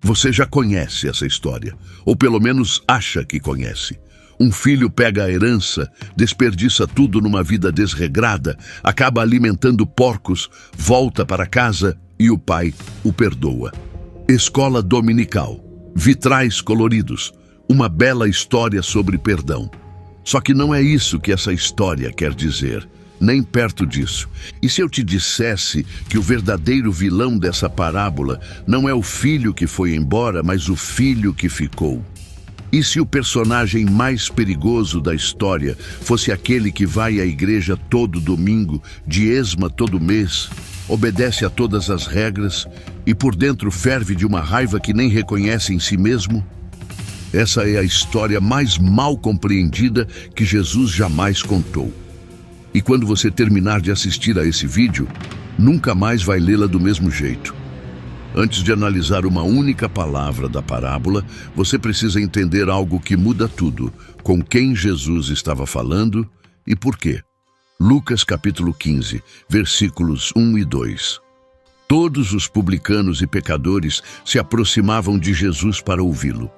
Você já conhece essa história, ou pelo menos acha que conhece. Um filho pega a herança, desperdiça tudo numa vida desregrada, acaba alimentando porcos, volta para casa e o pai o perdoa. Escola dominical, vitrais coloridos, uma bela história sobre perdão. Só que não é isso que essa história quer dizer, nem perto disso. E se eu te dissesse que o verdadeiro vilão dessa parábola não é o filho que foi embora, mas o filho que ficou? E se o personagem mais perigoso da história fosse aquele que vai à igreja todo domingo, diezma todo mês, obedece a todas as regras e por dentro ferve de uma raiva que nem reconhece em si mesmo? Essa é a história mais mal compreendida que Jesus jamais contou. E quando você terminar de assistir a esse vídeo, nunca mais vai lê-la do mesmo jeito. Antes de analisar uma única palavra da parábola, você precisa entender algo que muda tudo: com quem Jesus estava falando e por quê. Lucas capítulo 15, versículos 1 e 2. Todos os publicanos e pecadores se aproximavam de Jesus para ouvi-lo.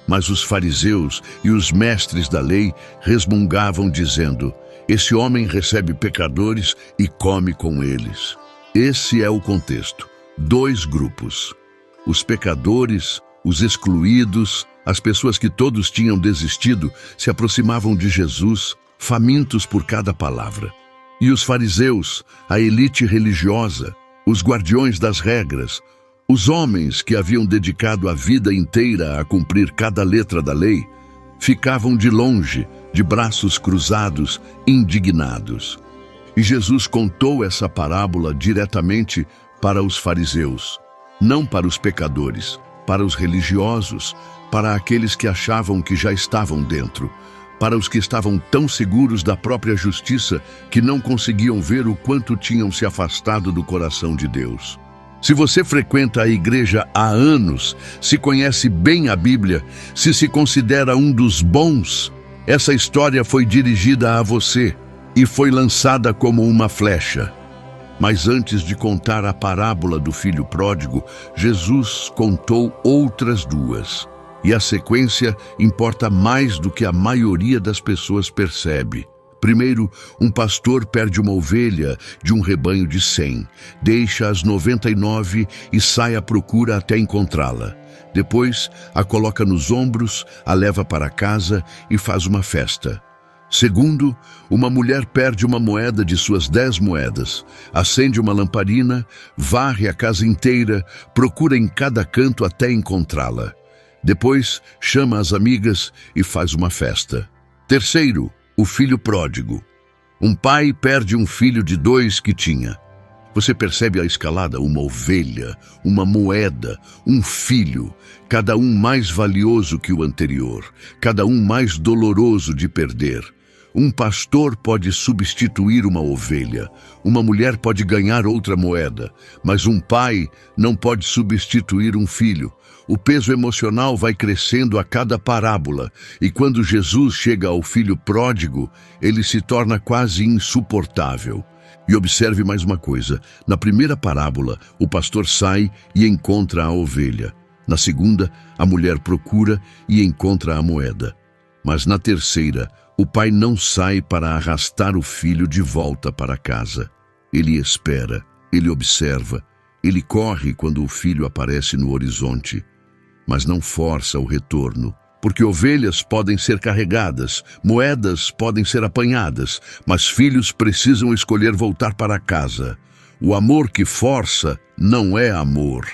Mas os fariseus e os mestres da lei resmungavam dizendo: esse homem recebe pecadores e come com eles. Esse é o contexto. Dois grupos: os pecadores, os excluídos, as pessoas que todos tinham desistido, se aproximavam de Jesus, famintos por cada palavra. E os fariseus, a elite religiosa, os guardiões das regras, os homens que haviam dedicado a vida inteira a cumprir cada letra da lei, ficavam de longe, de braços cruzados, indignados. E Jesus contou essa parábola diretamente para os fariseus, não para os pecadores, para os religiosos, para aqueles que achavam que já estavam dentro, para os que estavam tão seguros da própria justiça que não conseguiam ver o quanto tinham se afastado do coração de Deus. Se você frequenta a igreja há anos, se conhece bem a Bíblia, se considera um dos bons, essa história foi dirigida a você e foi lançada como uma flecha. Mas antes de contar a parábola do filho pródigo, Jesus contou outras duas. E a sequência importa mais do que a maioria das pessoas percebe. Primeiro, um pastor perde uma ovelha de um rebanho de 100, deixa as 99 e sai à procura até encontrá-la. Depois, a coloca nos ombros, a leva para casa e faz uma festa. Segundo, uma mulher perde uma moeda de suas 10 moedas, acende uma lamparina, varre a casa inteira, procura em cada canto até encontrá-la. Depois, chama as amigas e faz uma festa. Terceiro, o filho pródigo. Um pai perde um filho de 2 que tinha. Você percebe a escalada? Uma ovelha, uma moeda, um filho, cada um mais valioso que o anterior, cada um mais doloroso de perder. Um pastor pode substituir uma ovelha, uma mulher pode ganhar outra moeda, mas um pai não pode substituir um filho. O peso emocional vai crescendo a cada parábola, e quando Jesus chega ao filho pródigo, ele se torna quase insuportável. E observe mais uma coisa: na primeira parábola, o pastor sai e encontra a ovelha. Na segunda, a mulher procura e encontra a moeda. Mas na terceira, o pai não sai para arrastar o filho de volta para casa. Ele espera, ele observa, ele corre quando o filho aparece no horizonte, mas não força o retorno, porque ovelhas podem ser carregadas, moedas podem ser apanhadas, mas filhos precisam escolher voltar para casa. O amor que força não é amor.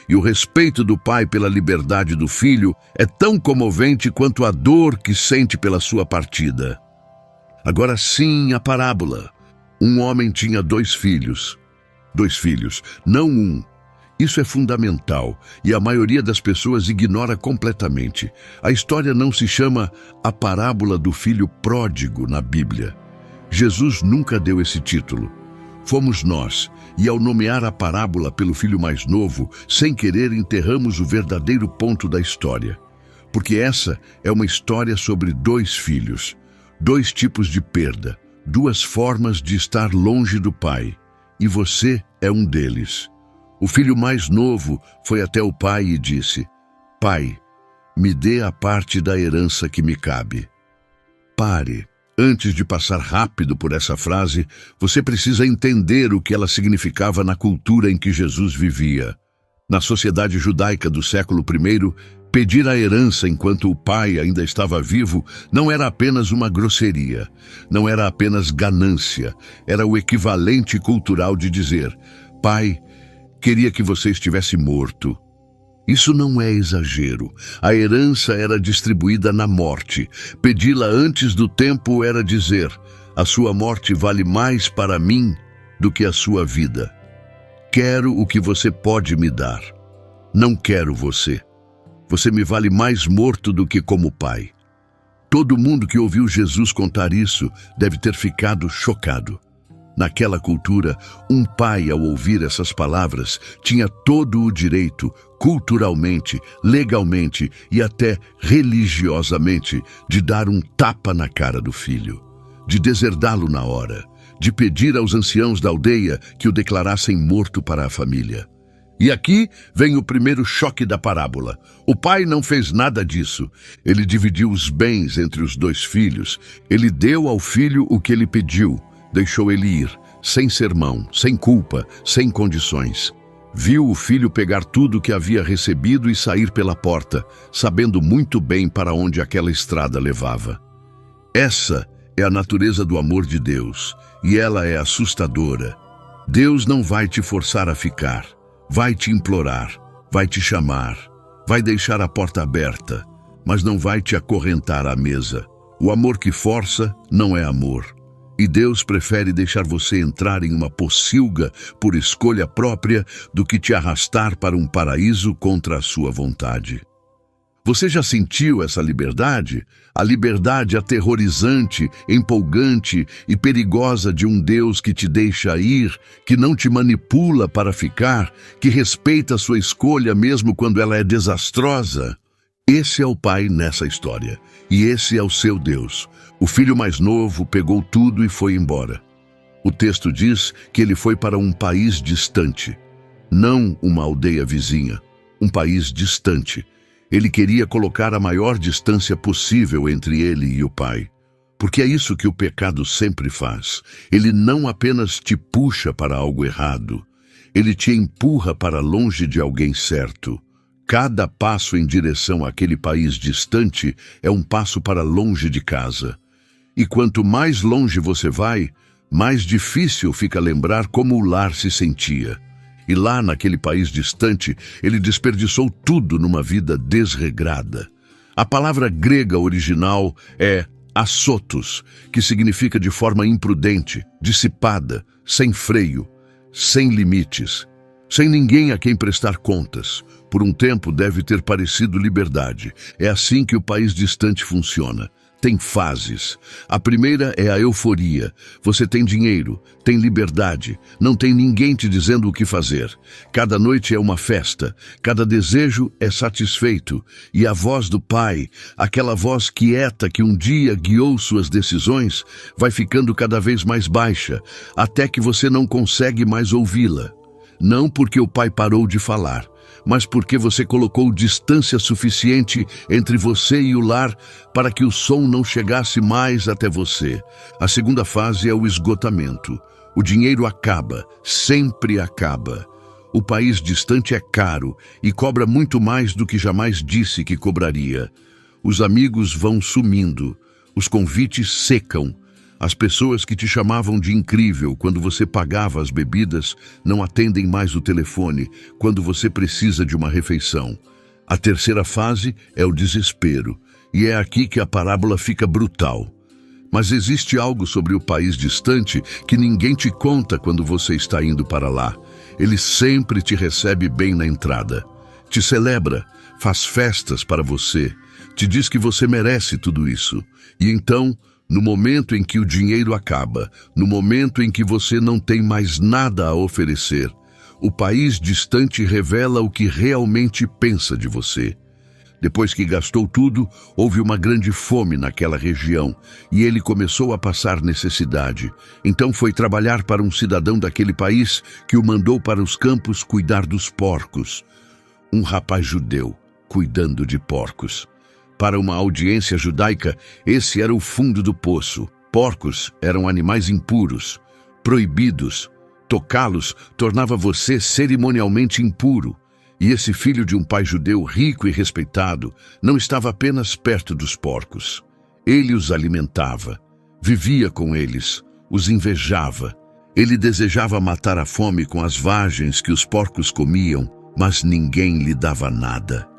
E o respeito do pai pela liberdade do filho é tão comovente quanto a dor que sente pela sua partida. Agora sim, a parábola. Um homem tinha 2 filhos. 2 filhos, não um. Isso é fundamental e a maioria das pessoas ignora completamente. A história não se chama a parábola do filho pródigo na Bíblia. Jesus nunca deu esse título. Fomos nós, e ao nomear a parábola pelo filho mais novo, sem querer enterramos o verdadeiro ponto da história. Porque essa é uma história sobre 2 filhos, 2 tipos de perda, 2 formas de estar longe do pai. E você é um deles. O filho mais novo foi até o pai e disse: Pai, me dê a parte da herança que me cabe. Pare. Antes de passar rápido por essa frase, você precisa entender o que ela significava na cultura em que Jesus vivia. Na sociedade judaica do século I, pedir a herança enquanto o pai ainda estava vivo não era apenas uma grosseria, não era apenas ganância, era o equivalente cultural de dizer: Pai, queria que você estivesse morto. Isso não é exagero. A herança era distribuída na morte. Pedi-la antes do tempo era dizer: a sua morte vale mais para mim do que a sua vida. Quero o que você pode me dar. Não quero você. Você me vale mais morto do que como pai. Todo mundo que ouviu Jesus contar isso deve ter ficado chocado. Naquela cultura, um pai, ao ouvir essas palavras, tinha todo o direito, culturalmente, legalmente e até religiosamente, de dar um tapa na cara do filho, de deserdá-lo na hora, de pedir aos anciãos da aldeia que o declarassem morto para a família. E aqui vem o primeiro choque da parábola. O pai não fez nada disso. Ele dividiu os bens entre os dois filhos. Ele deu ao filho o que ele pediu. Deixou ele ir, sem sermão, sem culpa, sem condições. Viu o filho pegar tudo o que havia recebido e sair pela porta, sabendo muito bem para onde aquela estrada levava. Essa é a natureza do amor de Deus, e ela é assustadora. Deus não vai te forçar a ficar, vai te implorar, vai te chamar, vai deixar a porta aberta, mas não vai te acorrentar à mesa. O amor que força não é amor. E Deus prefere deixar você entrar em uma pocilga por escolha própria do que te arrastar para um paraíso contra a sua vontade. Você já sentiu essa liberdade? A liberdade aterrorizante, empolgante e perigosa de um Deus que te deixa ir, que não te manipula para ficar, que respeita a sua escolha mesmo quando ela é desastrosa? Esse é o pai nessa história, e esse é o seu Deus. O filho mais novo pegou tudo e foi embora. O texto diz que ele foi para um país distante, não uma aldeia vizinha, um país distante. Ele queria colocar a maior distância possível entre ele e o pai. Porque é isso que o pecado sempre faz. Ele não apenas te puxa para algo errado, ele te empurra para longe de alguém certo. Cada passo em direção àquele país distante é um passo para longe de casa. E quanto mais longe você vai, mais difícil fica lembrar como o lar se sentia. E lá naquele país distante, ele desperdiçou tudo numa vida desregrada. A palavra grega original é assotos, que significa de forma imprudente, dissipada, sem freio, sem limites, sem ninguém a quem prestar contas. Por um tempo deve ter parecido liberdade. É assim que o país distante funciona. Tem fases. A primeira é a euforia. Você tem dinheiro, tem liberdade, não tem ninguém te dizendo o que fazer. Cada noite é uma festa, cada desejo é satisfeito. E a voz do pai, aquela voz quieta que um dia guiou suas decisões, vai ficando cada vez mais baixa, até que você não consegue mais ouvi-la. Não porque o pai parou de falar, mas porque você colocou distância suficiente entre você e o lar para que o som não chegasse mais até você. A segunda fase é o esgotamento. O dinheiro acaba, sempre acaba. O país distante é caro e cobra muito mais do que jamais disse que cobraria. Os amigos vão sumindo, os convites secam. As pessoas que te chamavam de incrível quando você pagava as bebidas não atendem mais o telefone quando você precisa de uma refeição. A terceira fase é o desespero, e é aqui que a parábola fica brutal. Mas existe algo sobre o país distante que ninguém te conta quando você está indo para lá. Ele sempre te recebe bem na entrada, te celebra, faz festas para você, te diz que você merece tudo isso. E então, no momento em que o dinheiro acaba, no momento em que você não tem mais nada a oferecer, o país distante revela o que realmente pensa de você. Depois que gastou tudo, houve uma grande fome naquela região e ele começou a passar necessidade. Então foi trabalhar para um cidadão daquele país que o mandou para os campos cuidar dos porcos. Um rapaz judeu cuidando de porcos. Para uma audiência judaica, esse era o fundo do poço. Porcos eram animais impuros, proibidos. Tocá-los tornava você cerimonialmente impuro. E esse filho de um pai judeu rico e respeitado não estava apenas perto dos porcos. Ele os alimentava, vivia com eles, os invejava. Ele desejava matar a fome com as vagens que os porcos comiam, mas ninguém lhe dava nada.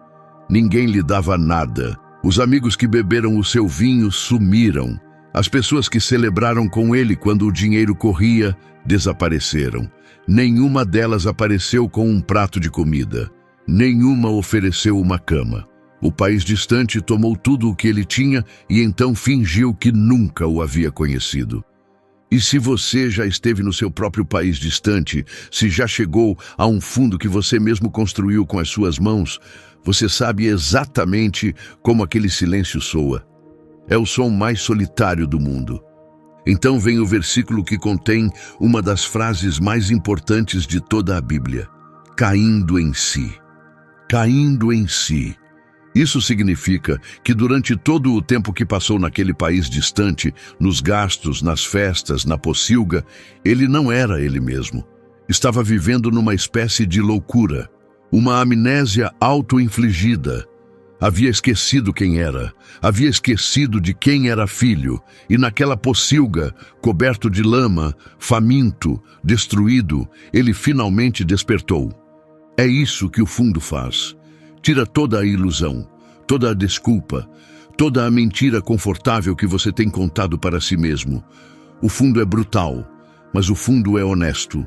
Ninguém lhe dava nada. Os amigos que beberam o seu vinho sumiram. As pessoas que celebraram com ele quando o dinheiro corria, desapareceram. Nenhuma delas apareceu com um prato de comida. Nenhuma ofereceu uma cama. O país distante tomou tudo o que ele tinha e então fingiu que nunca o havia conhecido. E se você já esteve no seu próprio país distante, se já chegou a um fundo que você mesmo construiu com as suas mãos, você sabe exatamente como aquele silêncio soa. É o som mais solitário do mundo. Então vem o versículo que contém uma das frases mais importantes de toda a Bíblia: caindo em si. Caindo em si. Isso significa que durante todo o tempo que passou naquele país distante, nos gastos, nas festas, na pocilga, ele não era ele mesmo. Estava vivendo numa espécie de loucura, uma amnésia auto-infligida. Havia esquecido quem era, havia esquecido de quem era filho, e naquela pocilga, coberto de lama, faminto, destruído, ele finalmente despertou. É isso que o fundo faz. Tira toda a ilusão, toda a desculpa, toda a mentira confortável que você tem contado para si mesmo. O fundo é brutal, mas o fundo é honesto.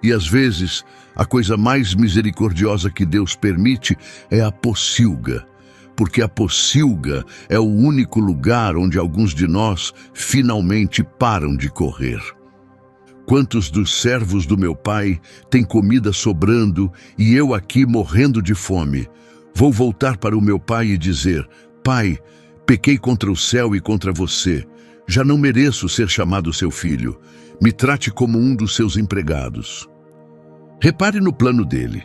E às vezes, a coisa mais misericordiosa que Deus permite é a pocilga. Porque a pocilga é o único lugar onde alguns de nós finalmente param de correr. Quantos dos servos do meu pai têm comida sobrando e eu aqui morrendo de fome? Vou voltar para o meu pai e dizer: Pai, pequei contra o céu e contra você. Já não mereço ser chamado seu filho. Me trate como um dos seus empregados. Repare no plano dele.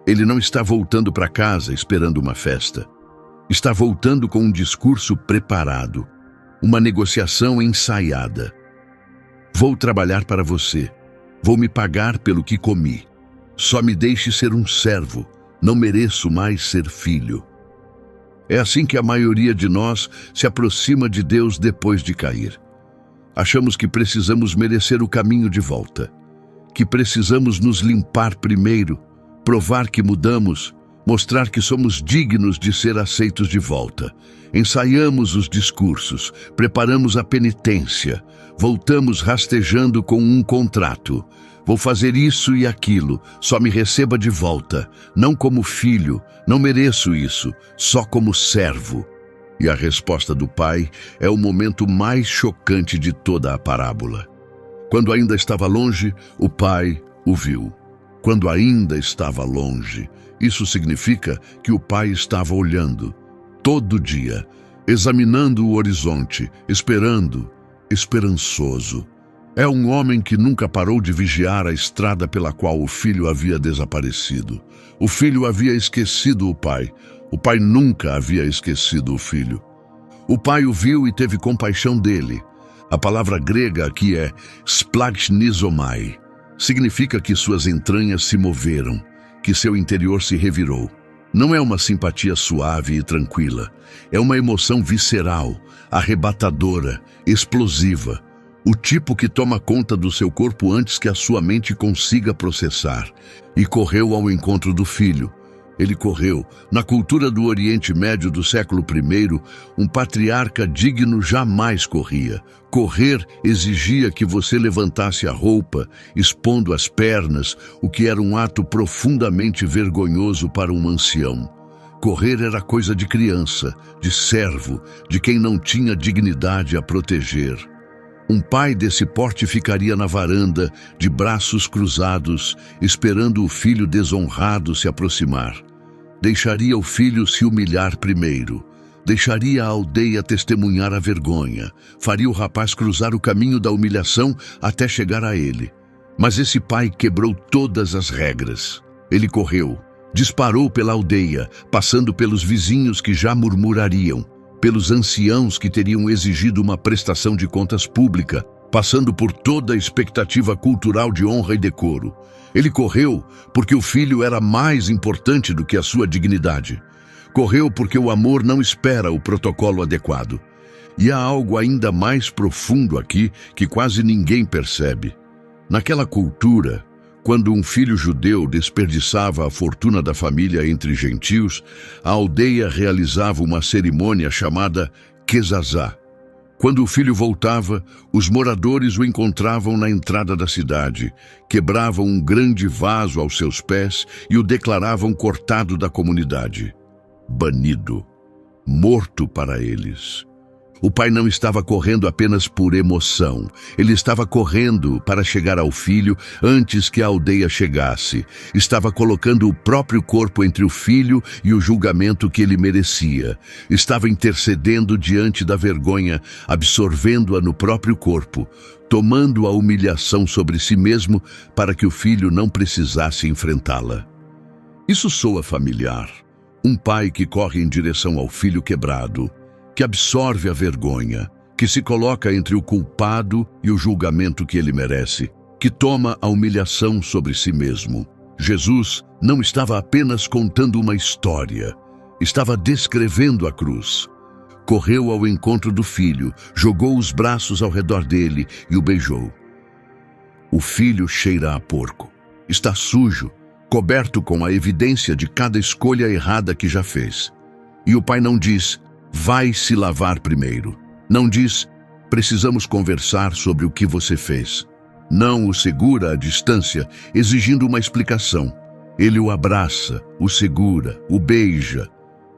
Ele não está voltando para casa esperando uma festa. Está voltando com um discurso preparado, uma negociação ensaiada. Vou trabalhar para você. Vou me pagar pelo que comi. Só me deixe ser um servo. Não mereço mais ser filho. É assim que a maioria de nós se aproxima de Deus depois de cair. Achamos que precisamos merecer o caminho de volta, que precisamos nos limpar primeiro, provar que mudamos, mostrar que somos dignos de ser aceitos de volta. Ensaiamos os discursos, preparamos a penitência, voltamos rastejando com um contrato. Vou fazer isso e aquilo, só me receba de volta, não como filho, não mereço isso, só como servo. E a resposta do pai é o momento mais chocante de toda a parábola. Quando ainda estava longe, o pai o viu. Quando ainda estava longe, isso significa que o pai estava olhando, todo dia, examinando o horizonte, esperando, esperançoso. É um homem que nunca parou de vigiar a estrada pela qual o filho havia desaparecido. O filho havia esquecido o pai nunca havia esquecido o filho. O pai o viu e teve compaixão dele. A palavra grega aqui é splagchnizomai. Significa que suas entranhas se moveram, que seu interior se revirou. Não é uma simpatia suave e tranquila. É uma emoção visceral, arrebatadora, explosiva. O tipo que toma conta do seu corpo antes que a sua mente consiga processar. E correu ao encontro do filho. Ele correu. Na cultura do Oriente Médio do século I, um patriarca digno jamais corria. Correr exigia que você levantasse a roupa, expondo as pernas, o que era um ato profundamente vergonhoso para um ancião. Correr era coisa de criança, de servo, de quem não tinha dignidade a proteger. Um pai desse porte ficaria na varanda, de braços cruzados, esperando o filho desonrado se aproximar. Deixaria o filho se humilhar primeiro. Deixaria a aldeia testemunhar a vergonha. Faria o rapaz cruzar o caminho da humilhação até chegar a ele. Mas esse pai quebrou todas as regras. Ele correu, disparou pela aldeia, passando pelos vizinhos que já murmurariam, pelos anciãos que teriam exigido uma prestação de contas pública, passando por toda a expectativa cultural de honra e decoro. Ele correu porque o filho era mais importante do que a sua dignidade. Correu porque o amor não espera o protocolo adequado. E há algo ainda mais profundo aqui que quase ninguém percebe. Naquela cultura, quando um filho judeu desperdiçava a fortuna da família entre gentios, a aldeia realizava uma cerimônia chamada Kezazá. Quando o filho voltava, os moradores o encontravam na entrada da cidade, quebravam um grande vaso aos seus pés e o declaravam cortado da comunidade. Banido, morto para eles. O pai não estava correndo apenas por emoção. Ele estava correndo para chegar ao filho antes que a aldeia chegasse. Estava colocando o próprio corpo entre o filho e o julgamento que ele merecia. Estava intercedendo diante da vergonha, absorvendo-a no próprio corpo, tomando a humilhação sobre si mesmo para que o filho não precisasse enfrentá-la. Isso soa familiar. Um pai que corre em direção ao filho quebrado, que absorve a vergonha, que se coloca entre o culpado e o julgamento que ele merece, que toma a humilhação sobre si mesmo. Jesus não estava apenas contando uma história, estava descrevendo a cruz. Correu ao encontro do filho, jogou os braços ao redor dele e o beijou. O filho cheira a porco, está sujo, coberto com a evidência de cada escolha errada que já fez. E o pai não diz, vai se lavar primeiro. Não diz, precisamos conversar sobre o que você fez. Não o segura à distância, exigindo uma explicação. Ele o abraça, o segura, o beija,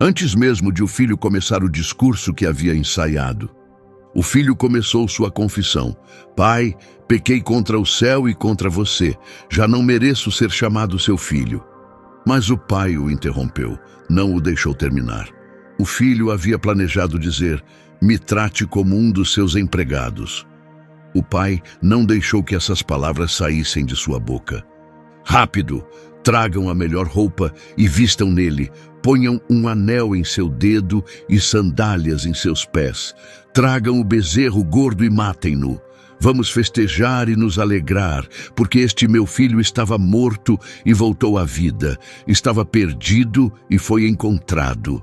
antes mesmo de o filho começar o discurso que havia ensaiado. O filho começou sua confissão. Pai, pequei contra o céu e contra você. Já não mereço ser chamado seu filho. Mas o pai o interrompeu, não o deixou terminar. O filho havia planejado dizer, me trate como um dos seus empregados. O pai não deixou que essas palavras saíssem de sua boca. Rápido, tragam a melhor roupa e vistam nele. Ponham um anel em seu dedo e sandálias em seus pés. Tragam o bezerro gordo e matem-no. Vamos festejar e nos alegrar, porque este meu filho estava morto e voltou à vida. Estava perdido e foi encontrado.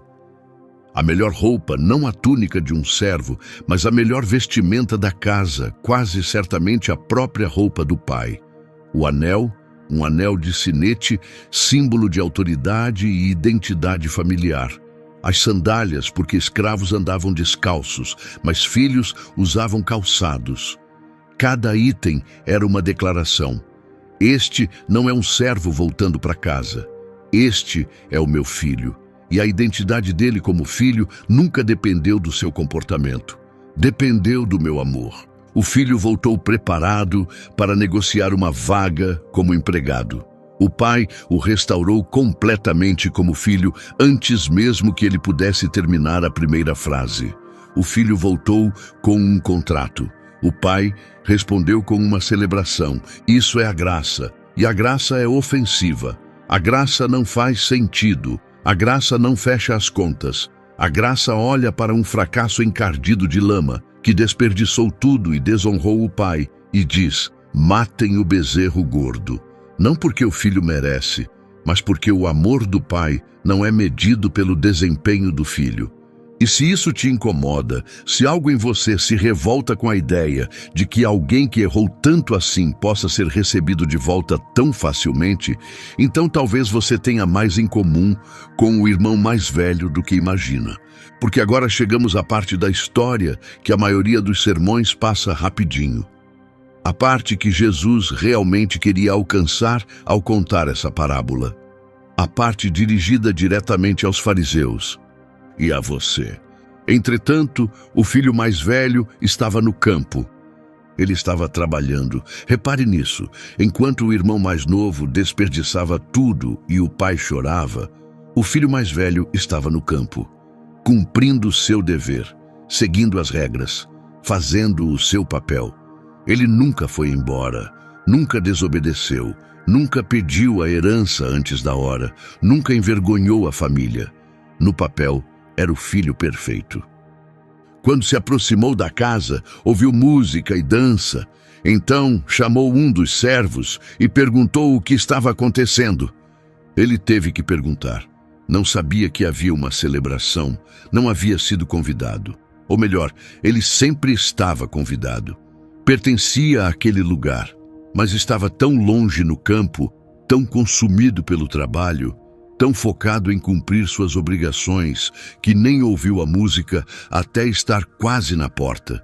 A melhor roupa, não a túnica de um servo, mas a melhor vestimenta da casa, quase certamente a própria roupa do pai. O anel, um anel de sinete, símbolo de autoridade e identidade familiar. As sandálias, porque escravos andavam descalços, mas filhos usavam calçados. Cada item era uma declaração. Este não é um servo voltando para casa. Este é o meu filho. E a identidade dele como filho nunca dependeu do seu comportamento. Dependeu do meu amor. O filho voltou preparado para negociar uma vaga como empregado. O pai o restaurou completamente como filho antes mesmo que ele pudesse terminar a primeira frase. O filho voltou com um contrato. O pai respondeu com uma celebração. Isso é a graça. E a graça é ofensiva. A graça não faz sentido. A graça não fecha as contas. A graça olha para um fracasso encardido de lama, que desperdiçou tudo e desonrou o pai, e diz, matem o bezerro gordo. Não porque o filho merece, mas porque o amor do pai não é medido pelo desempenho do filho. E se isso te incomoda, se algo em você se revolta com a ideia de que alguém que errou tanto assim possa ser recebido de volta tão facilmente, então talvez você tenha mais em comum com o irmão mais velho do que imagina. Porque agora chegamos à parte da história que a maioria dos sermões passa rapidinho. A parte que Jesus realmente queria alcançar ao contar essa parábola. A parte dirigida diretamente aos fariseus. E a você. Entretanto, o filho mais velho estava no campo. Ele estava trabalhando. Repare nisso. Enquanto o irmão mais novo desperdiçava tudo e o pai chorava, O filho mais velho estava no campo, cumprindo seu dever, seguindo as regras, fazendo o seu papel. Ele nunca foi embora, nunca desobedeceu, nunca pediu a herança antes da hora, nunca envergonhou a família. No papel, era o filho perfeito. Quando se aproximou da casa, ouviu música e dança. Então chamou um dos servos e perguntou o que estava acontecendo. Ele teve que perguntar. Não sabia que havia uma celebração, não havia sido convidado. Ou melhor, ele sempre estava convidado. Pertencia àquele lugar, mas estava tão longe no campo, tão consumido pelo trabalho, tão focado em cumprir suas obrigações, que nem ouviu a música até estar quase na porta.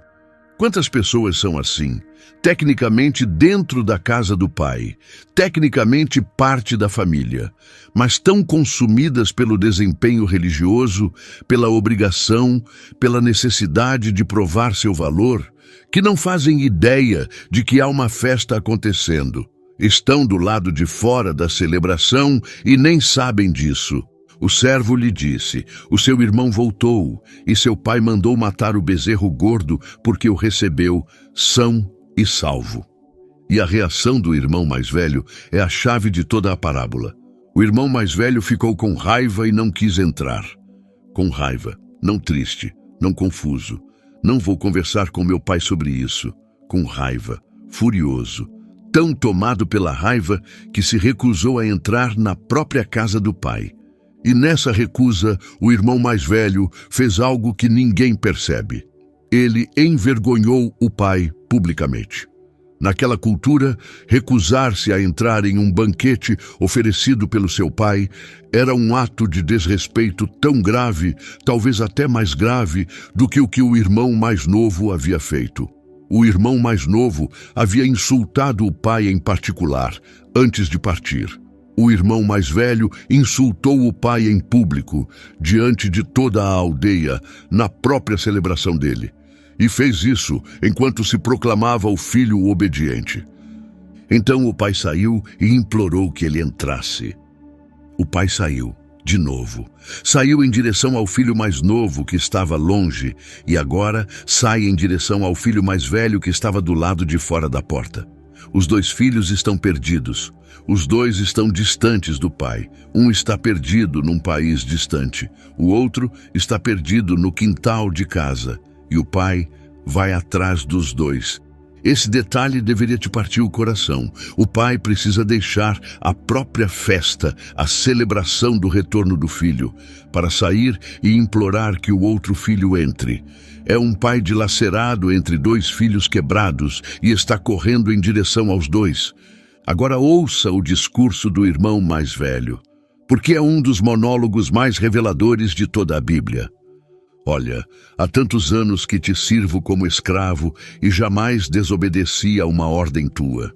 Quantas pessoas são assim? Tecnicamente dentro da casa do pai, tecnicamente parte da família, mas tão consumidas pelo desempenho religioso, pela obrigação, pela necessidade de provar seu valor, que não fazem ideia de que há uma festa acontecendo. Estão do lado de fora da celebração e nem sabem disso. O servo lhe disse: o seu irmão voltou, e seu pai mandou matar o bezerro gordo porque o recebeu são e salvo. E a reação do irmão mais velho é a chave de toda a parábola. O irmão mais velho ficou com raiva e não quis entrar. Com raiva, não triste, não confuso. Não vou conversar com meu pai sobre isso. Com raiva, furioso, tão tomado pela raiva que se recusou a entrar na própria casa do pai. E nessa recusa, o irmão mais velho fez algo que ninguém percebe. Ele envergonhou o pai publicamente. Naquela cultura, recusar-se a entrar em um banquete oferecido pelo seu pai era um ato de desrespeito tão grave, talvez até mais grave, do que o irmão mais novo havia feito. O irmão mais novo havia insultado o pai em particular, antes de partir. O irmão mais velho insultou o pai em público, diante de toda a aldeia, na própria celebração dele. E fez isso enquanto se proclamava o filho obediente. Então o pai saiu e implorou que ele entrasse. O pai saiu, de novo. Saiu em direção ao filho mais novo que estava longe e agora sai em direção ao filho mais velho que estava do lado de fora da porta. Os dois filhos estão perdidos. Os dois estão distantes do pai. Um está perdido num país distante. O outro está perdido no quintal de casa. E o pai vai atrás dos dois. Esse detalhe deveria te partir o coração. O pai precisa deixar a própria festa, a celebração do retorno do filho, para sair e implorar que o outro filho entre. É um pai dilacerado entre dois filhos quebrados e está correndo em direção aos dois. Agora ouça o discurso do irmão mais velho, porque é um dos monólogos mais reveladores de toda a Bíblia. Olha, há tantos anos que te sirvo como escravo e jamais desobedeci a uma ordem tua.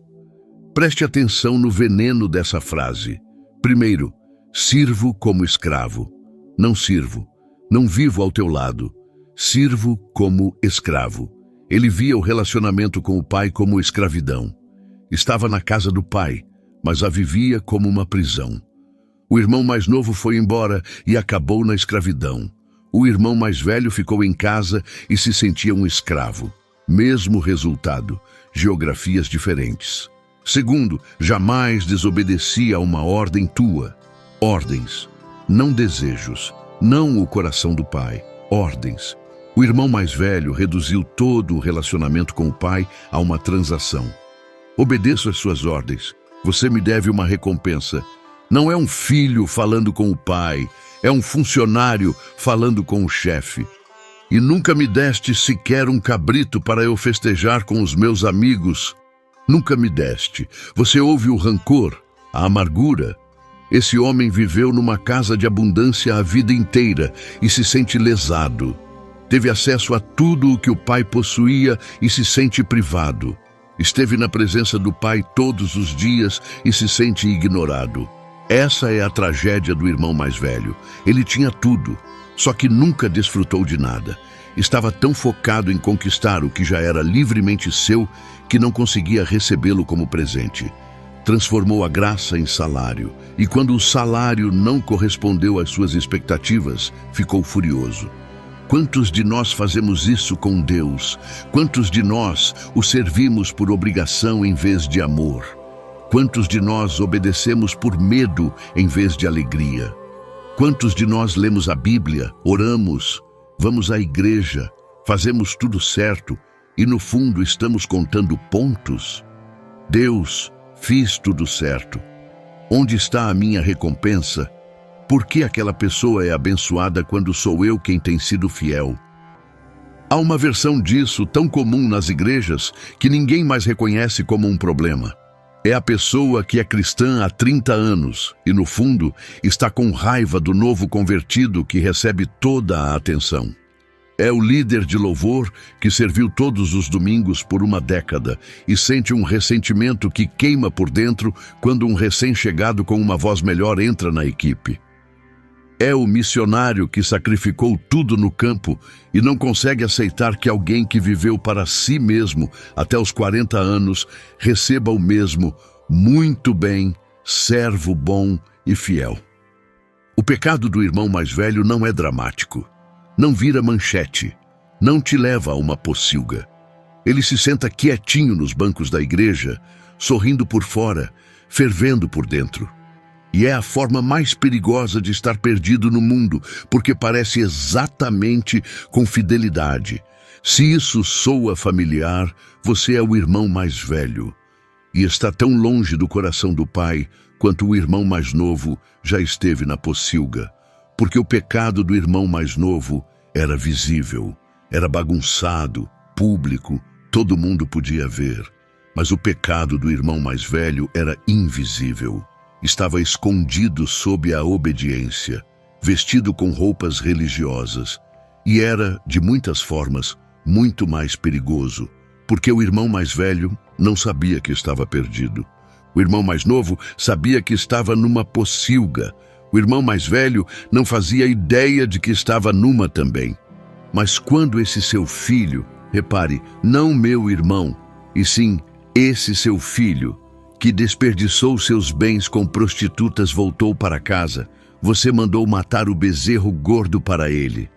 Preste atenção no veneno dessa frase. Primeiro, sirvo como escravo. Não sirvo, não vivo ao teu lado. Sirvo como escravo. Ele via o relacionamento com o pai como escravidão. Estava na casa do pai, mas a vivia como uma prisão. O irmão mais novo foi embora e acabou na escravidão. O irmão mais velho ficou em casa e se sentia um escravo. Mesmo resultado, geografias diferentes. Segundo, jamais desobedeci a uma ordem tua. Ordens, não desejos, não o coração do pai. Ordens. O irmão mais velho reduziu todo o relacionamento com o pai a uma transação. Obedeço às suas ordens. Você me deve uma recompensa. Não é um filho falando com o pai, é um funcionário falando com o chefe. E nunca me deste sequer um cabrito para eu festejar com os meus amigos. Nunca me deste. Você ouve o rancor, a amargura. Esse homem viveu numa casa de abundância a vida inteira e se sente lesado. Teve acesso a tudo o que o pai possuía e se sente privado. Esteve na presença do pai todos os dias e se sente ignorado. Essa é a tragédia do irmão mais velho. Ele tinha tudo, só que nunca desfrutou de nada. Estava tão focado em conquistar o que já era livremente seu que não conseguia recebê-lo como presente. transformou a graça em salário, e quando o salário não correspondeu às suas expectativas, ficou furioso. Quantos de nós fazemos isso com Deus? Quantos de nós o servimos por obrigação em vez de amor? Quantos de nós obedecemos por medo em vez de alegria? Quantos de nós lemos a Bíblia, oramos, vamos à igreja, fazemos tudo certo e no fundo estamos contando pontos? Deus, fiz tudo certo. Onde está a minha recompensa? Por que aquela pessoa é abençoada quando sou eu quem tem sido fiel? Há uma versão disso tão comum nas igrejas que ninguém mais reconhece como um problema. É a pessoa que é cristã há 30 anos e, no fundo, está com raiva do novo convertido que recebe toda a atenção. É o líder de louvor que serviu todos os domingos por uma década e sente um ressentimento que queima por dentro quando um recém-chegado com uma voz melhor entra na equipe. É o missionário que sacrificou tudo no campo e não consegue aceitar que alguém que viveu para si mesmo até os 40 anos receba o mesmo "muito bem, servo bom e fiel". O pecado do irmão mais velho não é dramático. Não vira manchete, não te leva a uma pocilga. Ele se senta quietinho nos bancos da igreja, sorrindo por fora, fervendo por dentro. E é a forma mais perigosa de estar perdido no mundo, porque parece exatamente com fidelidade. Se isso soa familiar, você é o irmão mais velho. E está tão longe do coração do pai, quanto o irmão mais novo já esteve na pocilga. Porque o pecado do irmão mais novo era visível, era bagunçado, público, todo mundo podia ver. Mas o pecado do irmão mais velho era invisível. Estava escondido sob a obediência, vestido com roupas religiosas. E era, de muitas formas, muito mais perigoso, porque o irmão mais velho não sabia que estava perdido. O irmão mais novo sabia que estava numa pocilga. O irmão mais velho não fazia ideia de que estava numa também. Mas quando esse seu filho, repare, não meu irmão, e sim esse seu filho, que desperdiçou seus bens com prostitutas, voltou para casa, você mandou matar o bezerro gordo para ele.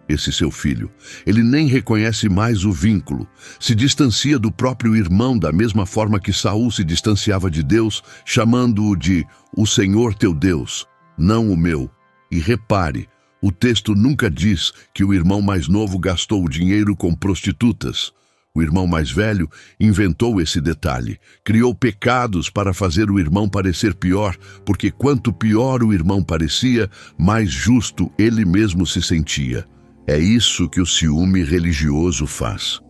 Esse seu filho, ele nem reconhece mais o vínculo, se distancia do próprio irmão da mesma forma que Saul se distanciava de Deus, chamando-o de o Senhor teu Deus, não o meu. E repare, o texto nunca diz que o irmão mais novo gastou o dinheiro com prostitutas. O irmão mais velho inventou esse detalhe, criou pecados para fazer o irmão parecer pior, porque quanto pior o irmão parecia, mais justo ele mesmo se sentia. É isso que o ciúme religioso faz.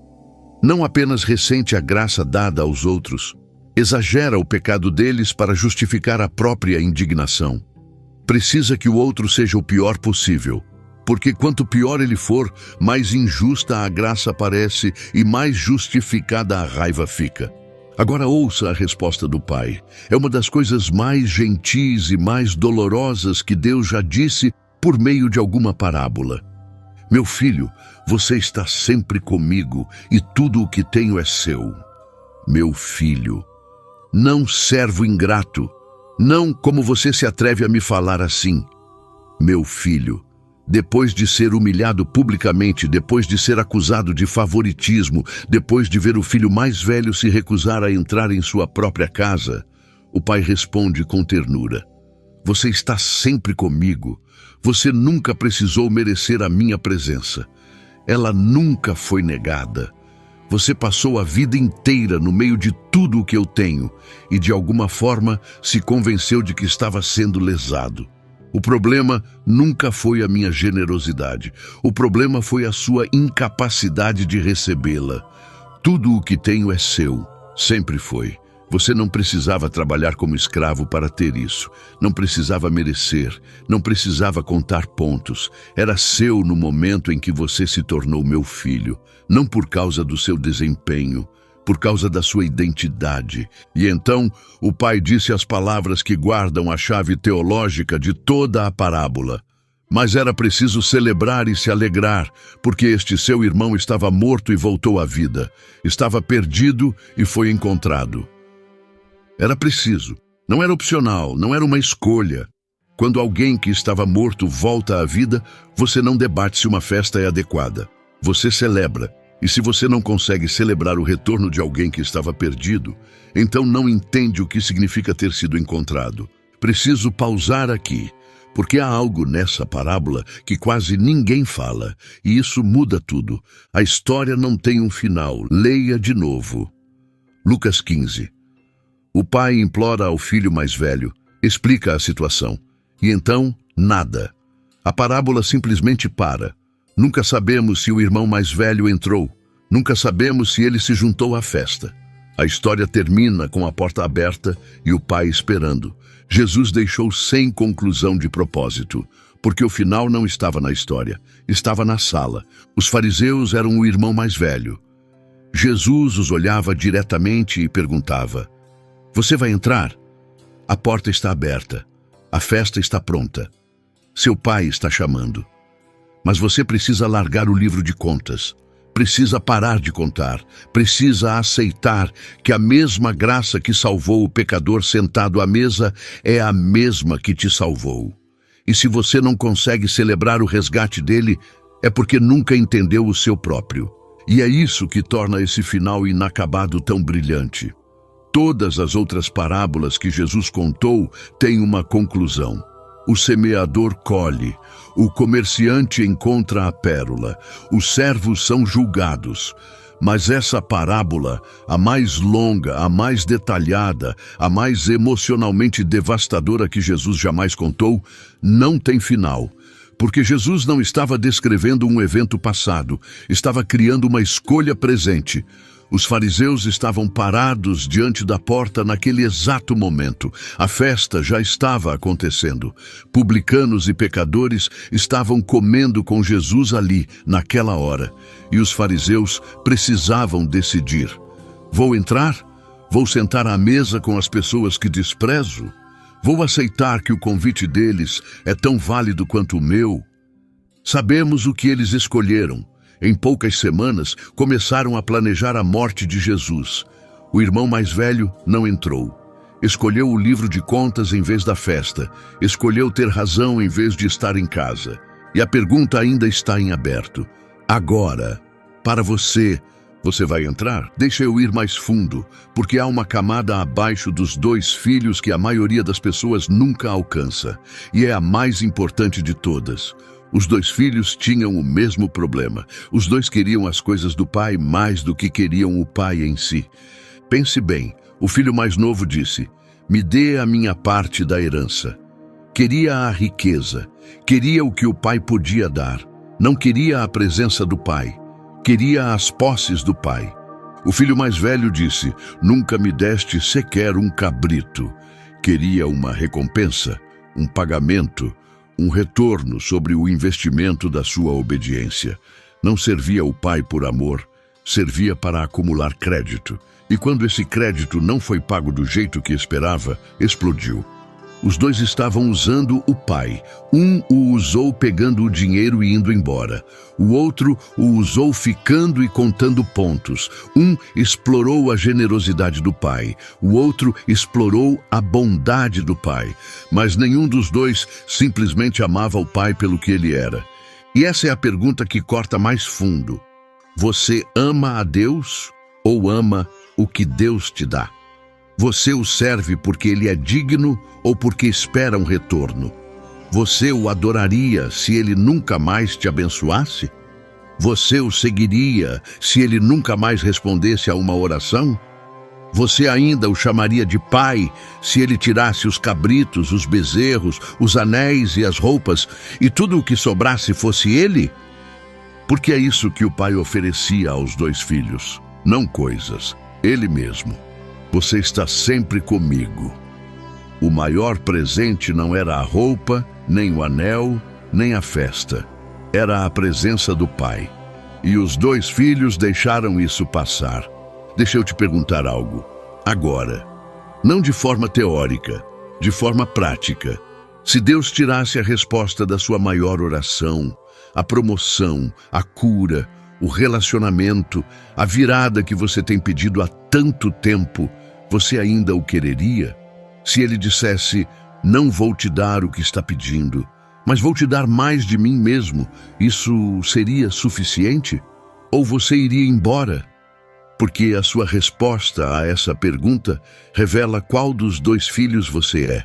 Não apenas ressente a graça dada aos outros, exagera o pecado deles para justificar a própria indignação. Precisa que o outro seja o pior possível, porque quanto pior ele for, mais injusta a graça parece e mais justificada a raiva fica. Agora ouça a resposta do pai. É uma das coisas mais gentis e mais dolorosas que Deus já disse por meio de alguma parábola. Meu filho, você está sempre comigo e tudo o que tenho é seu. Meu filho, não servo ingrato, não como você se atreve a me falar assim. Meu filho, depois de ser humilhado publicamente, depois de ser acusado de favoritismo, depois de ver o filho mais velho se recusar a entrar em sua própria casa, o pai responde com ternura: você está sempre comigo. Você nunca precisou merecer a minha presença. Ela nunca foi negada. Você passou a vida inteira no meio de tudo o que eu tenho e, de alguma forma, se convenceu de que estava sendo lesado. O problema nunca foi a minha generosidade. O problema foi a sua incapacidade de recebê-la. Tudo o que tenho é seu. Sempre foi. Você não precisava trabalhar como escravo para ter isso. Não precisava merecer. Não precisava contar pontos. Era seu no momento em que você se tornou meu filho. Não por causa do seu desempenho, por causa da sua identidade. E então o pai disse as palavras que guardam a chave teológica de toda a parábola. Mas era preciso celebrar e se alegrar, porque este seu irmão estava morto e voltou à vida. Estava perdido e foi encontrado. Era preciso. Não era opcional, não era uma escolha. Quando alguém que estava morto volta à vida, você não debate se uma festa é adequada. Você celebra. E se você não consegue celebrar o retorno de alguém que estava perdido, então não entende o que significa ter sido encontrado. Preciso pausar aqui, porque há algo nessa parábola que quase ninguém fala, e isso muda tudo. A história não tem um final. Leia de novo. Lucas 15. O pai implora ao filho mais velho, explica a situação. E então, nada. A parábola simplesmente para. Nunca sabemos se o irmão mais velho entrou. Nunca sabemos se ele se juntou à festa. A história termina com a porta aberta e o pai esperando. Jesus deixou sem conclusão de propósito, porque o final não estava na história, estava na sala. Os fariseus eram o irmão mais velho. Jesus os olhava diretamente e perguntava: "Você vai entrar? A porta está aberta. A festa está pronta. Seu pai está chamando. Mas você precisa largar o livro de contas. Precisa parar de contar. Precisa aceitar que a mesma graça que salvou o pecador sentado à mesa é a mesma que te salvou. E se você não consegue celebrar o resgate dele, é porque nunca entendeu o seu próprio. E é isso que torna esse final inacabado tão brilhante. Todas as outras parábolas que Jesus contou têm uma conclusão. O semeador colhe, o comerciante encontra a pérola, os servos são julgados. Mas essa parábola, a mais longa, a mais detalhada, a mais emocionalmente devastadora que Jesus jamais contou, não tem final. Porque Jesus não estava descrevendo um evento passado, estava criando uma escolha presente. Os fariseus estavam parados diante da porta naquele exato momento. A festa já estava acontecendo. Publicanos e pecadores estavam comendo com Jesus ali, naquela hora. E os fariseus precisavam decidir: vou entrar? Vou sentar à mesa com as pessoas que desprezo? Vou aceitar que o convite deles é tão válido quanto o meu? Sabemos o que eles escolheram. Em poucas semanas, começaram a planejar a morte de Jesus. O irmão mais velho não entrou. Escolheu o livro de contas em vez da festa. Escolheu ter razão em vez de estar em casa. E a pergunta ainda está em aberto. Agora, para você, você vai entrar? Deixa eu ir mais fundo, porque há uma camada abaixo dos 2 filhos que a maioria das pessoas nunca alcança. E é a mais importante de todas. Os 2 filhos tinham o mesmo problema. Os 2 queriam as coisas do pai mais do que queriam o pai em si. Pense bem, o filho mais novo disse: "Me dê a minha parte da herança." Queria a riqueza, queria o que o pai podia dar. Não queria a presença do pai, queria as posses do pai. O filho mais velho disse: "Nunca me deste sequer um cabrito." Queria uma recompensa, um pagamento, um retorno sobre o investimento da sua obediência. Não servia o pai por amor, servia para acumular crédito. E quando esse crédito não foi pago do jeito que esperava, explodiu. Os 2 estavam usando o pai. Um o usou pegando o dinheiro e indo embora. O outro o usou ficando e contando pontos. Um explorou a generosidade do pai. O outro explorou a bondade do pai. Mas nenhum dos 2 simplesmente amava o pai pelo que ele era. E essa é a pergunta que corta mais fundo. Você ama a Deus ou ama o que Deus te dá? Você o serve porque ele é digno ou porque espera um retorno? Você o adoraria se ele nunca mais te abençoasse? Você o seguiria se ele nunca mais respondesse a uma oração? Você ainda o chamaria de pai se ele tirasse os cabritos, os bezerros, os anéis e as roupas e tudo o que sobrasse fosse ele? Porque é isso que o pai oferecia aos 2 filhos, não coisas, ele mesmo. Você está sempre comigo. O maior presente não era a roupa, nem o anel, nem a festa. Era a presença do pai. E os 2 filhos deixaram isso passar. Deixa eu te perguntar algo. Agora, não de forma teórica, de forma prática. Se Deus tirasse a resposta da sua maior oração, a promoção, a cura, o relacionamento, a virada que você tem pedido há tanto tempo, você ainda o quereria? Se ele dissesse, não vou te dar o que está pedindo, mas vou te dar mais de mim mesmo, isso seria suficiente? Ou você iria embora? Porque a sua resposta a essa pergunta revela qual dos dois filhos você é.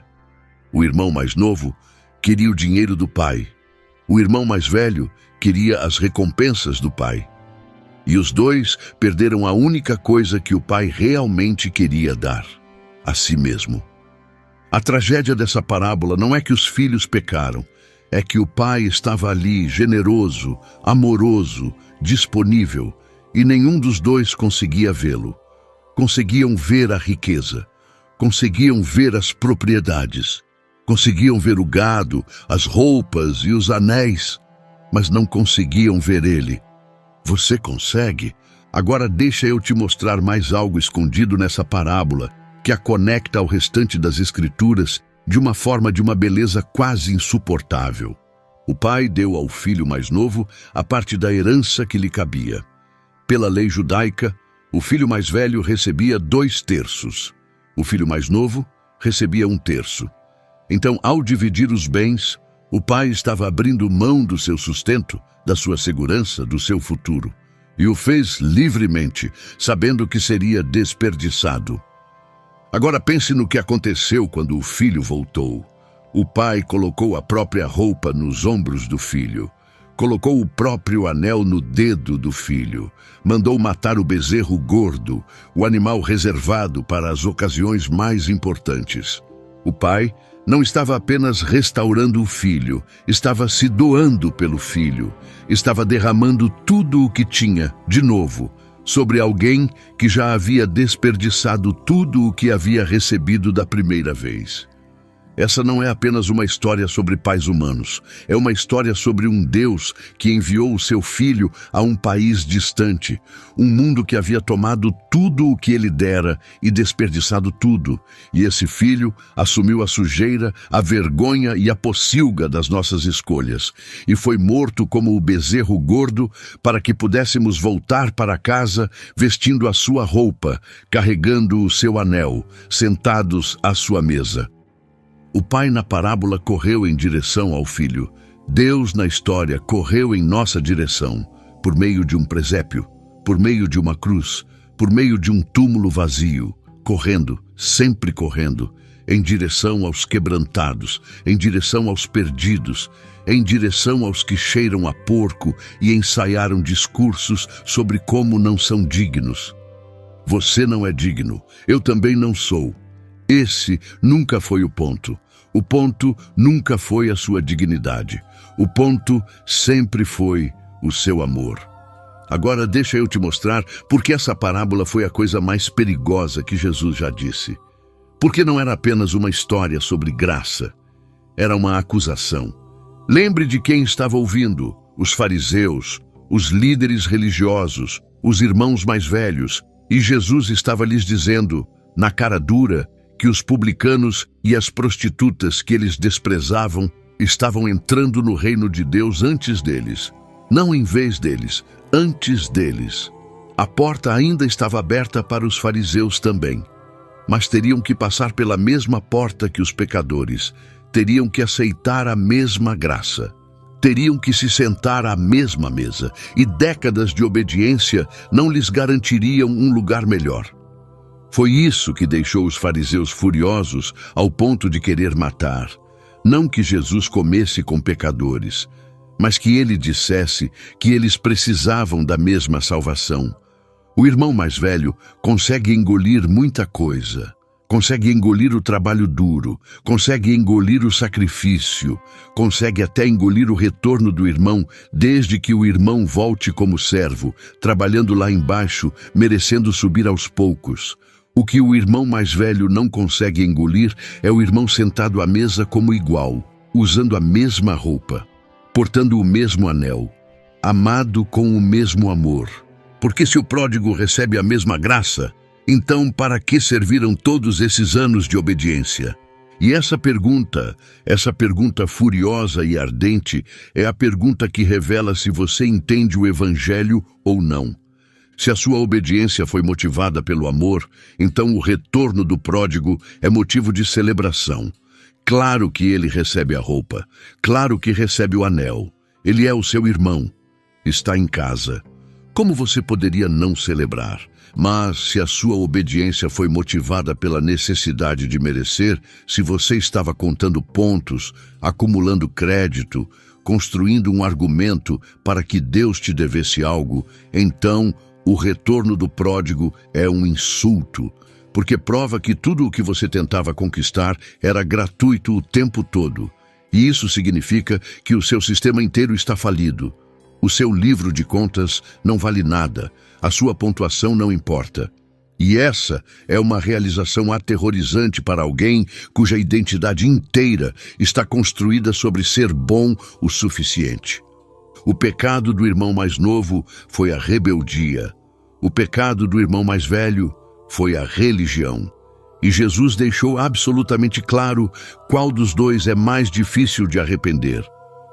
O irmão mais novo queria o dinheiro do pai. O irmão mais velho queria as recompensas do pai. E os dois perderam a única coisa que o pai realmente queria dar, a si mesmo. A tragédia dessa parábola não é que os filhos pecaram, é que o pai estava ali, generoso, amoroso, disponível, e nenhum dos dois conseguia vê-lo. Conseguiam ver a riqueza, conseguiam ver as propriedades, conseguiam ver o gado, as roupas e os anéis, mas não conseguiam ver ele. Você consegue? Agora deixa eu te mostrar mais algo escondido nessa parábola, que a conecta ao restante das Escrituras de uma forma de uma beleza quase insuportável. O pai deu ao filho mais novo a parte da herança que lhe cabia. Pela lei judaica, o filho mais velho recebia 2/3. O filho mais novo recebia 1/3. Então, ao dividir os bens, o pai estava abrindo mão do seu sustento, da sua segurança, do seu futuro. E o fez livremente, sabendo que seria desperdiçado. Agora pense no que aconteceu quando o filho voltou. O pai colocou a própria roupa nos ombros do filho. Colocou o próprio anel no dedo do filho. Mandou matar o bezerro gordo, o animal reservado para as ocasiões mais importantes. O pai não estava apenas restaurando o filho, estava se doando pelo filho, estava derramando tudo o que tinha, de novo, sobre alguém que já havia desperdiçado tudo o que havia recebido da primeira vez. Essa não é apenas uma história sobre pais humanos, é uma história sobre um Deus que enviou o seu filho a um país distante, um mundo que havia tomado tudo o que ele dera e desperdiçado tudo, e esse filho assumiu a sujeira, a vergonha e a pocilga das nossas escolhas, e foi morto como o bezerro gordo para que pudéssemos voltar para casa vestindo a sua roupa, carregando o seu anel, sentados à sua mesa. O pai na parábola correu em direção ao filho. Deus na história correu em nossa direção, por meio de um presépio, por meio de uma cruz, por meio de um túmulo vazio, correndo, sempre correndo, em direção aos quebrantados, em direção aos perdidos, em direção aos que cheiram a porco e ensaiaram discursos sobre como não são dignos. Você não é digno, eu também não sou. Esse nunca foi o ponto. O ponto nunca foi a sua dignidade. O ponto sempre foi o seu amor. Agora deixa eu te mostrar por que essa parábola foi a coisa mais perigosa que Jesus já disse. Porque não era apenas uma história sobre graça. Era uma acusação. Lembre de quem estava ouvindo: os fariseus, os líderes religiosos, os irmãos mais velhos. E Jesus estava lhes dizendo, na cara dura, que os publicanos e as prostitutas que eles desprezavam estavam entrando no reino de Deus antes deles. Não em vez deles, antes deles. A porta ainda estava aberta para os fariseus também. Mas teriam que passar pela mesma porta que os pecadores. Teriam que aceitar a mesma graça. Teriam que se sentar à mesma mesa. E décadas de obediência não lhes garantiriam um lugar melhor. Foi isso que deixou os fariseus furiosos ao ponto de querer matar. Não que Jesus comesse com pecadores, mas que ele dissesse que eles precisavam da mesma salvação. O irmão mais velho consegue engolir muita coisa. Consegue engolir o trabalho duro, consegue engolir o sacrifício, consegue até engolir o retorno do irmão, desde que o irmão volte como servo, trabalhando lá embaixo, merecendo subir aos poucos. O que o irmão mais velho não consegue engolir é o irmão sentado à mesa como igual, usando a mesma roupa, portando o mesmo anel, amado com o mesmo amor. Porque se o pródigo recebe a mesma graça, então para que serviram todos esses anos de obediência? E essa pergunta furiosa e ardente, é a pergunta que revela se você entende o Evangelho ou não. Se a sua obediência foi motivada pelo amor, então o retorno do pródigo é motivo de celebração. Claro que ele recebe a roupa, claro que recebe o anel. Ele é o seu irmão, está em casa. Como você poderia não celebrar? Mas se a sua obediência foi motivada pela necessidade de merecer, se você estava contando pontos, acumulando crédito, construindo um argumento para que Deus te devesse algo, então o retorno do pródigo é um insulto, porque prova que tudo o que você tentava conquistar era gratuito o tempo todo. E isso significa que o seu sistema inteiro está falido. O seu livro de contas não vale nada, a sua pontuação não importa. E essa é uma realização aterrorizante para alguém cuja identidade inteira está construída sobre ser bom o suficiente. O pecado do irmão mais novo foi a rebeldia. O pecado do irmão mais velho foi a religião. E Jesus deixou absolutamente claro qual dos dois é mais difícil de arrepender.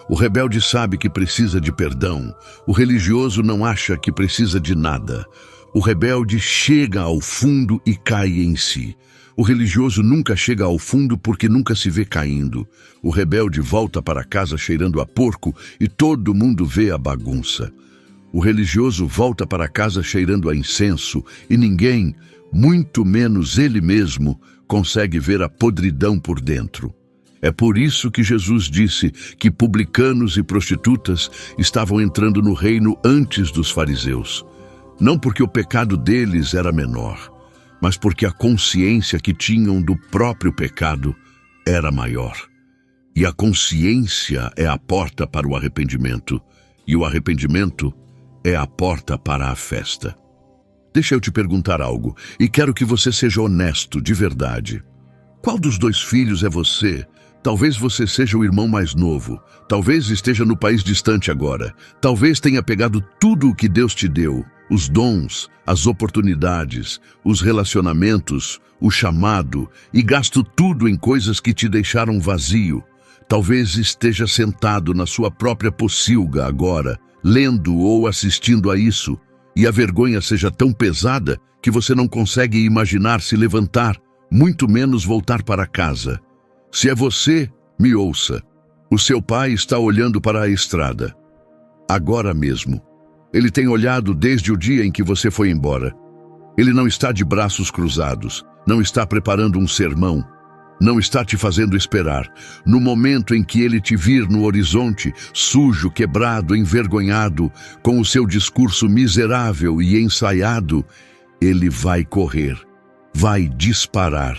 O rebelde sabe que precisa de perdão. O religioso não acha que precisa de nada. O rebelde chega ao fundo e cai em si. O religioso nunca chega ao fundo porque nunca se vê caindo. O rebelde volta para casa cheirando a porco e todo mundo vê a bagunça. O religioso volta para casa cheirando a incenso e ninguém, muito menos ele mesmo, consegue ver a podridão por dentro. É por isso que Jesus disse que publicanos e prostitutas estavam entrando no reino antes dos fariseus. Não porque o pecado deles era menor, mas porque a consciência que tinham do próprio pecado era maior. E a consciência é a porta para o arrependimento, e o arrependimento é a porta para a festa. Deixa eu te perguntar algo, e quero que você seja honesto, de verdade. Qual dos dois filhos é você? Talvez você seja o irmão mais novo. Talvez esteja no país distante agora. Talvez tenha pegado tudo o que Deus te deu. Os dons, as oportunidades, os relacionamentos, o chamado, e gasto tudo em coisas que te deixaram vazio. Talvez esteja sentado na sua própria pocilga agora, lendo ou assistindo a isso, e a vergonha seja tão pesada que você não consegue imaginar se levantar, muito menos voltar para casa. Se é você, me ouça. O seu pai está olhando para a estrada. Agora mesmo. Ele tem olhado desde o dia em que você foi embora. Ele não está de braços cruzados, não está preparando um sermão, não está te fazendo esperar. No momento em que ele te vir no horizonte, sujo, quebrado, envergonhado, com o seu discurso miserável e ensaiado, ele vai correr, vai disparar,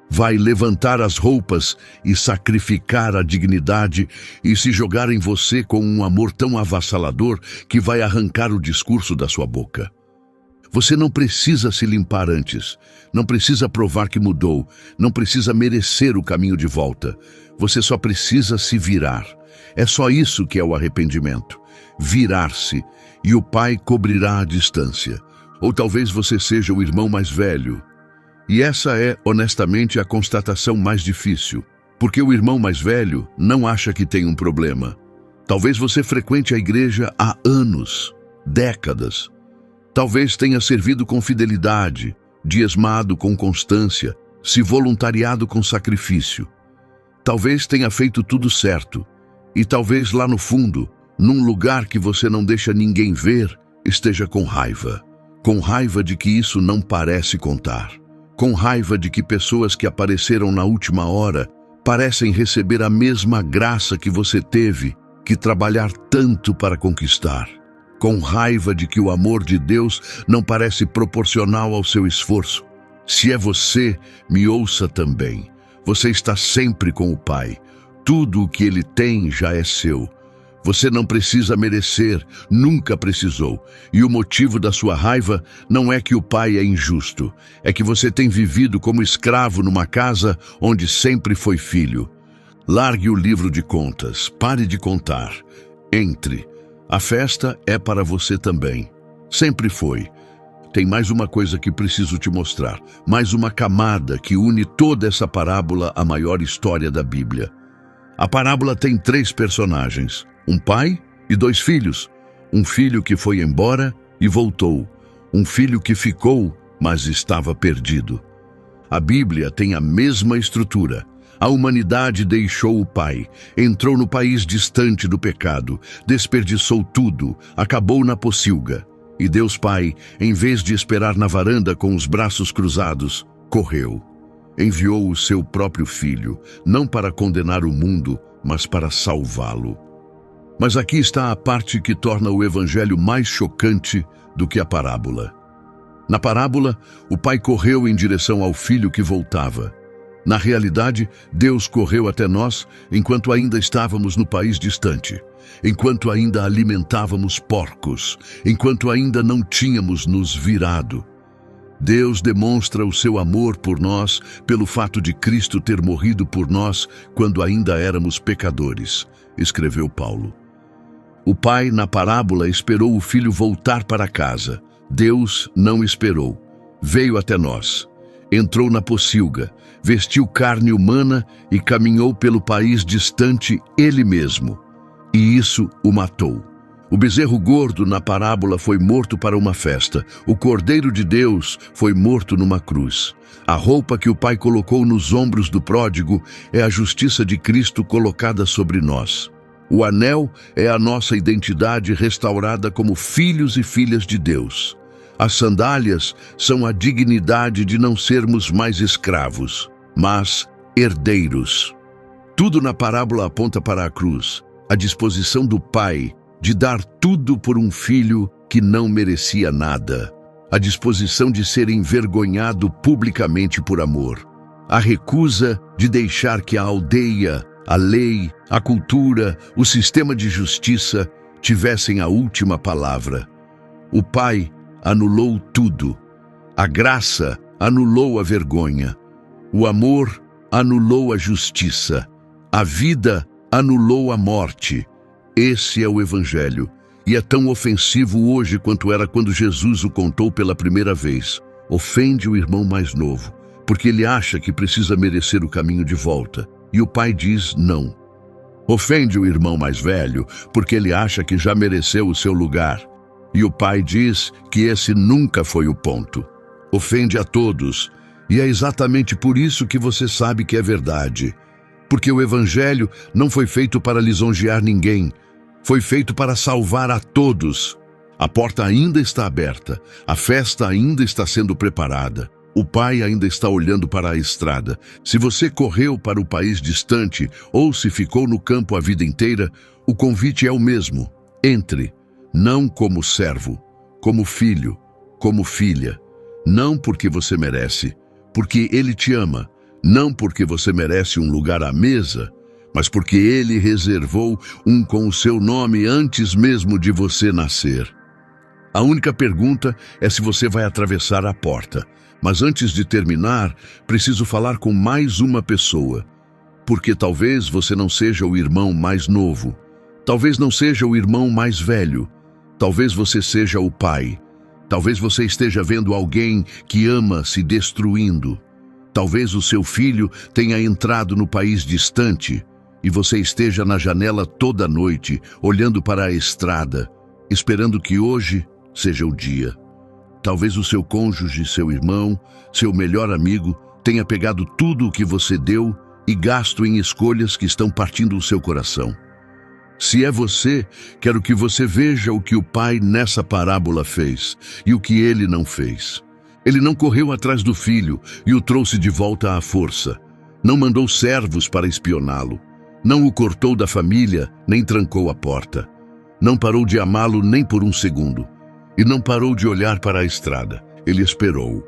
vai levantar as roupas e sacrificar a dignidade e se jogar em você com um amor tão avassalador que vai arrancar o discurso da sua boca. Você não precisa se limpar antes, não precisa provar que mudou, não precisa merecer o caminho de volta. Você só precisa se virar. É só isso que é o arrependimento. Virar-se, e o Pai cobrirá a distância. Ou talvez você seja o irmão mais velho. E essa é, honestamente, a constatação mais difícil, porque o irmão mais velho não acha que tem um problema. Talvez você frequente a igreja há anos, décadas. Talvez tenha servido com fidelidade, diezmado com constância, se voluntariado com sacrifício. Talvez tenha feito tudo certo, e talvez lá no fundo, num lugar que você não deixa ninguém ver, esteja com raiva de que isso não parece contar. Com raiva de que pessoas que apareceram na última hora parecem receber a mesma graça que você teve que trabalhar tanto para conquistar. Com raiva de que o amor de Deus não parece proporcional ao seu esforço. Se é você, me ouça também. Você está sempre com o Pai. Tudo o que Ele tem já é seu. Você não precisa merecer, nunca precisou. E o motivo da sua raiva não é que o Pai é injusto. É que você tem vivido como escravo numa casa onde sempre foi filho. Largue o livro de contas, pare de contar. Entre. A festa é para você também. Sempre foi. Tem mais uma coisa que preciso te mostrar. Mais uma camada que une toda essa parábola à maior história da Bíblia. A parábola tem 3 personagens. Um pai e 2 filhos. Um filho que foi embora e voltou. Um filho que ficou, mas estava perdido. A Bíblia tem a mesma estrutura. A humanidade deixou o Pai, entrou no país distante do pecado, desperdiçou tudo, acabou na pocilga. E Deus Pai, em vez de esperar na varanda com os braços cruzados, correu. Enviou o seu próprio Filho, não para condenar o mundo, mas para salvá-lo. Mas aqui está a parte que torna o Evangelho mais chocante do que a parábola. Na parábola, o pai correu em direção ao filho que voltava. Na realidade, Deus correu até nós enquanto ainda estávamos no país distante, enquanto ainda alimentávamos porcos, enquanto ainda não tínhamos nos virado. Deus demonstra o seu amor por nós pelo fato de Cristo ter morrido por nós quando ainda éramos pecadores, escreveu Paulo. O pai, na parábola, esperou o filho voltar para casa. Deus não esperou. Veio até nós. Entrou na pocilga, vestiu carne humana e caminhou pelo país distante ele mesmo. E isso o matou. O bezerro gordo na parábola foi morto para uma festa. O Cordeiro de Deus foi morto numa cruz. A roupa que o Pai colocou nos ombros do pródigo é a justiça de Cristo colocada sobre nós. O anel é a nossa identidade restaurada como filhos e filhas de Deus. As sandálias são a dignidade de não sermos mais escravos, mas herdeiros. Tudo na parábola aponta para a cruz, a disposição do Pai de dar tudo por um filho que não merecia nada, a disposição de ser envergonhado publicamente por amor, a recusa de deixar que a aldeia, a lei, a cultura, o sistema de justiça tivessem a última palavra. O Pai anulou tudo. A graça anulou a vergonha. O amor anulou a justiça. A vida anulou a morte. Esse é o Evangelho, e é tão ofensivo hoje quanto era quando Jesus o contou pela primeira vez. Ofende o irmão mais novo, porque ele acha que precisa merecer o caminho de volta, e o pai diz não. Ofende o irmão mais velho, porque ele acha que já mereceu o seu lugar, e o pai diz que esse nunca foi o ponto. Ofende a todos, e é exatamente por isso que você sabe que é verdade. Porque o Evangelho não foi feito para lisonjear ninguém, foi feito para salvar a todos. A porta ainda está aberta, a festa ainda está sendo preparada, o Pai ainda está olhando para a estrada. Se você correu para o país distante ou se ficou no campo a vida inteira, o convite é o mesmo. Entre, não como servo, como filho, como filha. Não porque você merece, porque Ele te ama. Não porque você merece um lugar à mesa, mas porque Ele reservou um com o seu nome antes mesmo de você nascer. A única pergunta é se você vai atravessar a porta. Mas antes de terminar, preciso falar com mais uma pessoa. Porque talvez você não seja o irmão mais novo. Talvez não seja o irmão mais velho. Talvez você seja o pai. Talvez você esteja vendo alguém que ama se destruindo. Talvez o seu filho tenha entrado no país distante e você esteja na janela toda noite, olhando para a estrada, esperando que hoje seja o dia. Talvez o seu cônjuge, seu irmão, seu melhor amigo tenha pegado tudo o que você deu e gasto em escolhas que estão partindo o seu coração. Se é você, quero que você veja o que o pai nessa parábola fez e o que ele não fez. Ele não correu atrás do filho e o trouxe de volta à força. Não mandou servos para espioná-lo. Não o cortou da família, nem trancou a porta. Não parou de amá-lo nem por um segundo. E não parou de olhar para a estrada. Ele esperou.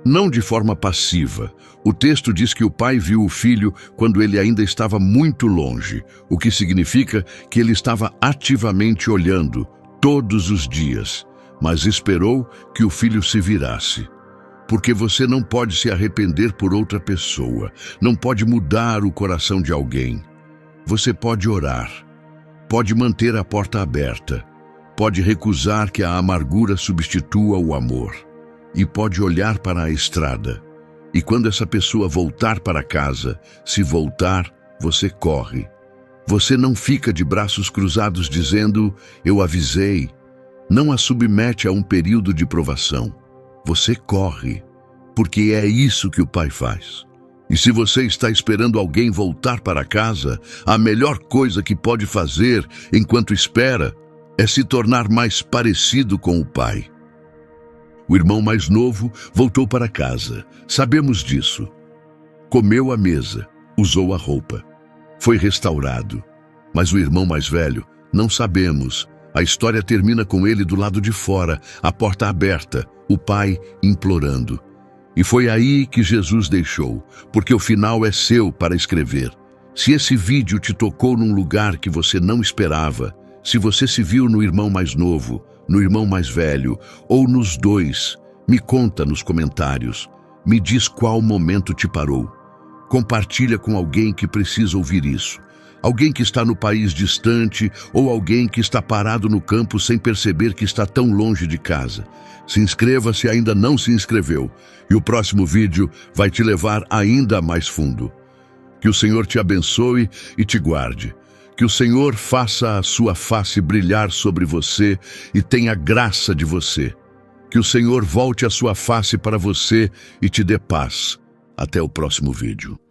Não de forma passiva. O texto diz que o pai viu o filho quando ele ainda estava muito longe, o que significa que ele estava ativamente olhando, todos os dias, mas esperou que o filho se virasse. Porque você não pode se arrepender por outra pessoa, não pode mudar o coração de alguém. Você pode orar, pode manter a porta aberta, pode recusar que a amargura substitua o amor, e pode olhar para a estrada. E quando essa pessoa voltar para casa, se voltar, você corre. Você não fica de braços cruzados dizendo, eu avisei. não a submete a um período de provação. Você corre, porque é isso que o Pai faz. E se você está esperando alguém voltar para casa, a melhor coisa que pode fazer enquanto espera é se tornar mais parecido com o Pai. O irmão mais novo voltou para casa. Sabemos disso. Comeu à mesa, usou a roupa. Foi restaurado. Mas o irmão mais velho, não sabemos. A história termina com ele do lado de fora, a porta aberta, o pai implorando. E foi aí que Jesus deixou, porque o final é seu para escrever. Se esse vídeo te tocou num lugar que você não esperava, se você se viu no irmão mais novo, no irmão mais velho, ou nos dois, me conta nos comentários. Me diz qual momento te parou. Compartilha com alguém que precisa ouvir isso. Alguém que está no país distante ou alguém que está parado no campo sem perceber que está tão longe de casa. Se inscreva se ainda não se inscreveu e o próximo vídeo vai te levar ainda mais fundo. Que o Senhor te abençoe e te guarde. Que o Senhor faça a sua face brilhar sobre você e tenha graça de você. Que o Senhor volte a sua face para você e te dê paz. Até o próximo vídeo.